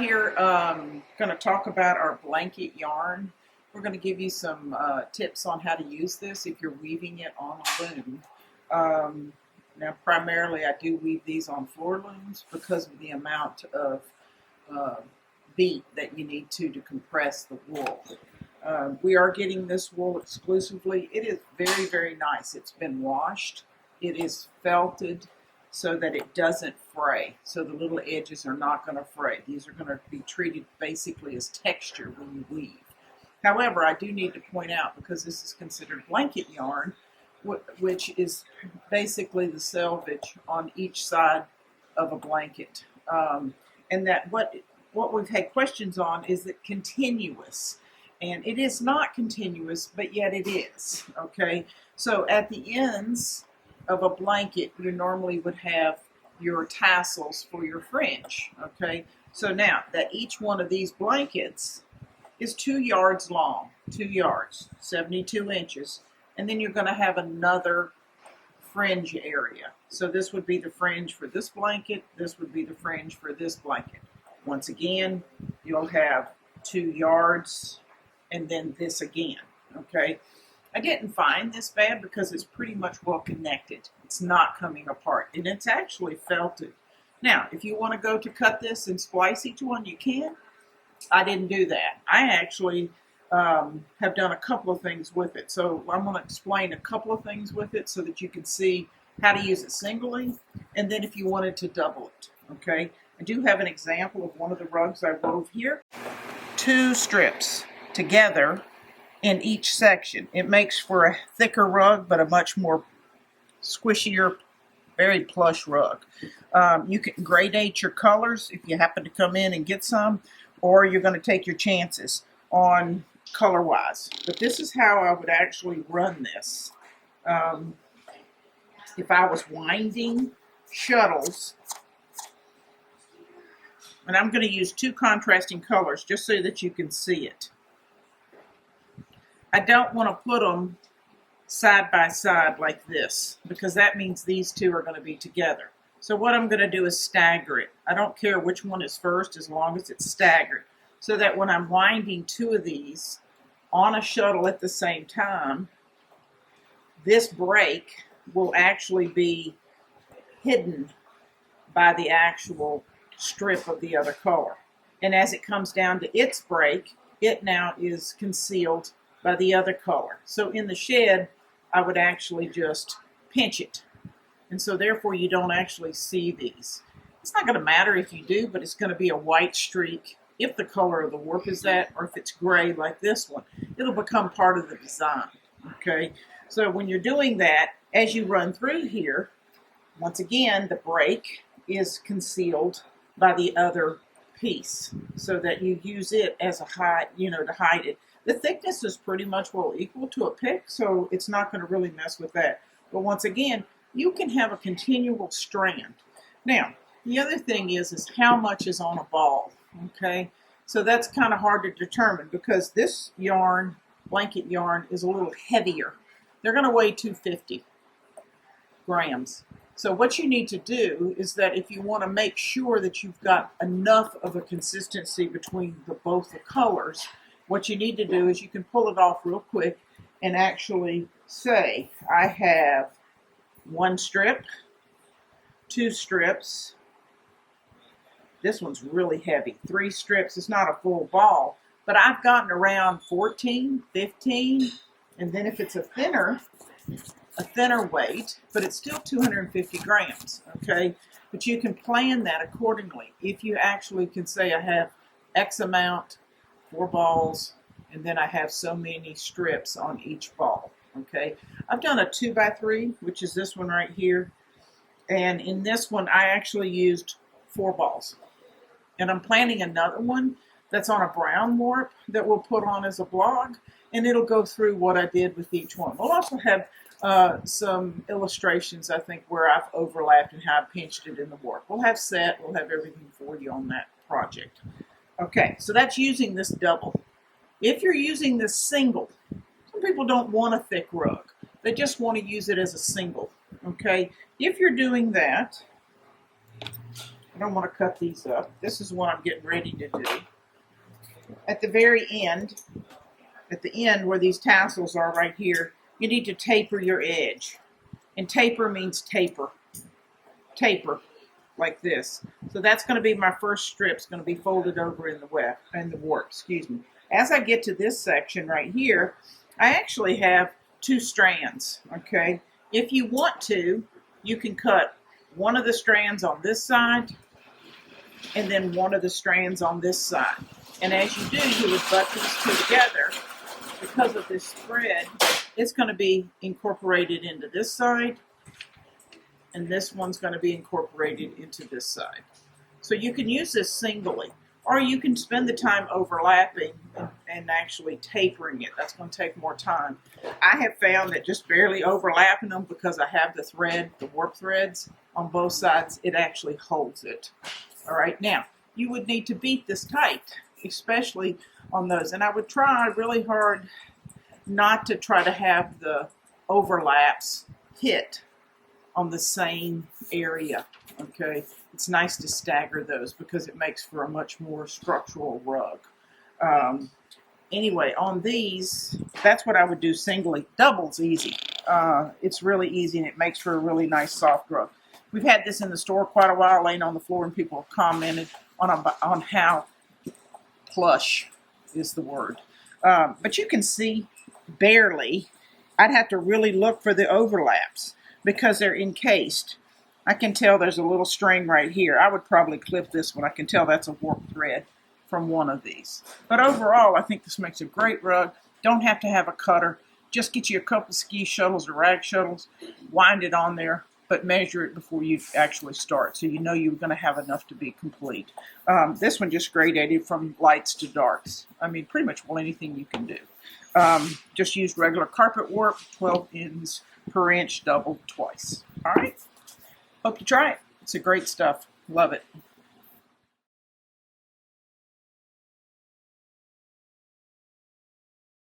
here going to talk about our blanket yarn. We're going to give you some tips on how to use this if you're weaving it on a loom. Now, primarily, I do weave these on floor looms because of the amount of beat that you need to compress the wool. We are getting this wool exclusively. It is very, very nice. It's been washed. It is felted so that it doesn't fray. So the little edges are not going to fray. These are going to be treated basically as texture when you weave. However, I do need to point out, because this is considered blanket yarn, which is basically the selvage on each side of a blanket. And that what we've had questions on is it continuous? And it is not continuous, but yet it is, okay? So at the ends of a blanket, you normally would have your tassels for your fringe, okay? So now that each one of these blankets is 2 yards long, 2 yards, 72 inches, and then you're gonna have another fringe area. So this would be the fringe for this blanket, this would be the fringe for this blanket. Once again, you'll have 2 yards, and then this again, okay? I didn't find this bad because it's pretty much well connected. It's not coming apart, and it's actually felted. Now, if you want to go to cut this and splice each one, you can. I didn't do that. I actually have done a couple of things with it. So I'm going to explain a couple of things with it so that you can see how to use it singly, and then if you wanted to double it, okay? I do have an example of one of the rugs I wove here. 2 strips together in each section. It makes for a thicker rug, but a much more squishier, very plush rug. You can gradate your colors if you happen to come in and get some, or you're going to take your chances on color-wise. But this is how I would actually run this. If I was winding shuttles, and I'm going to use 2 contrasting colors just so that you can see it. I don't want to put them side by side like this, because that means these 2 are going to be together. So what I'm going to do is stagger it. I don't care which one is first as long as it's staggered, so that when I'm winding 2 of these on a shuttle at the same time, this break will actually be hidden by the actual strip of the other color. And as it comes down to its break, it now is concealed by the other color. So in the shed, I would actually just pinch it. And so therefore you don't actually see these. It's not going to matter if you do, but it's going to be a white streak if the color of the warp is that, or if it's gray like this one. It'll become part of the design, okay? So when you're doing that, as you run through here, once again, the break is concealed by the other piece, so that you use it as a hide, to hide it. The thickness is pretty much well equal to a pick, so it's not going to really mess with that. But once again, you can have a continual strand. Now, the other thing is how much is on a ball, okay? So that's kind of hard to determine, because this yarn, blanket yarn, is a little heavier. They're going to weigh 250 grams. So what you need to do is that if you want to make sure that you've got enough of a consistency between both the colors, what you need to do is you can pull it off real quick and actually say, I have 1 strip, 2 strips. This one's really heavy. 3 strips. It's not a full ball, but I've gotten around 14, 15, and then if it's a thinner weight, but it's still 250 grams, okay? But you can plan that accordingly. If you actually can say, I have X amount, 4 balls, and then I have so many strips on each ball, okay? I've done a 2x3, which is this one right here. And in this one, I actually used 4 balls. And I'm planning another one that's on a brown warp that we'll put on as a blog, and it'll go through what I did with each one. We'll also have some illustrations, I think, where I've overlapped and how I pinched it in the warp. We'll have everything for you on that project. Okay, so that's using this double. If you're using this single, some people don't want a thick rug. They just want to use it as a single, okay? If you're doing that, I don't want to cut these up. This is what I'm getting ready to do. At the very end, where these tassels are right here, you need to taper your edge. And taper means taper. Taper, like this. So that's going to be my first strip. It's going to be folded over in the warp, excuse me. As I get to this section right here, I actually have 2 strands, okay? If you want to, you can cut one of the strands on this side and then one of the strands on this side. And as you do, you would butt these 2 together. Because of this thread, it's going to be incorporated into this side, and this one's going to be incorporated into this side. So you can use this singly, or you can spend the time overlapping and actually tapering it. That's going to take more time. I have found that just barely overlapping them, because I have the thread, the warp threads on both sides, it actually holds it. All right, now you would need to beat this tight, especially on those. And I would try really hard not to try to have the overlaps hit on the same area, okay? It's nice to stagger those because it makes for a much more structural rug. Anyway, on these, that's what I would do singly. Double's easy. It's really easy, and it makes for a really nice soft rug. We've had this in the store quite a while, laying on the floor, and people have commented on how plush is the word. But you can see barely. I'd have to really look for the overlaps because they're encased. I can tell there's a little string right here. I would probably clip this one. I can tell that's a warp thread from one of these. But overall, I think this makes a great rug. Don't have to have a cutter. Just get you a couple ski shuttles or rag shuttles, wind it on there, but measure it before you actually start, so you know you're going to have enough to be complete. This one just gradated from lights to darks. I mean, pretty much anything you can do. Just use regular carpet warp, 12 ends per inch, doubled twice. All right? Hope you try it. It's a great stuff. Love it.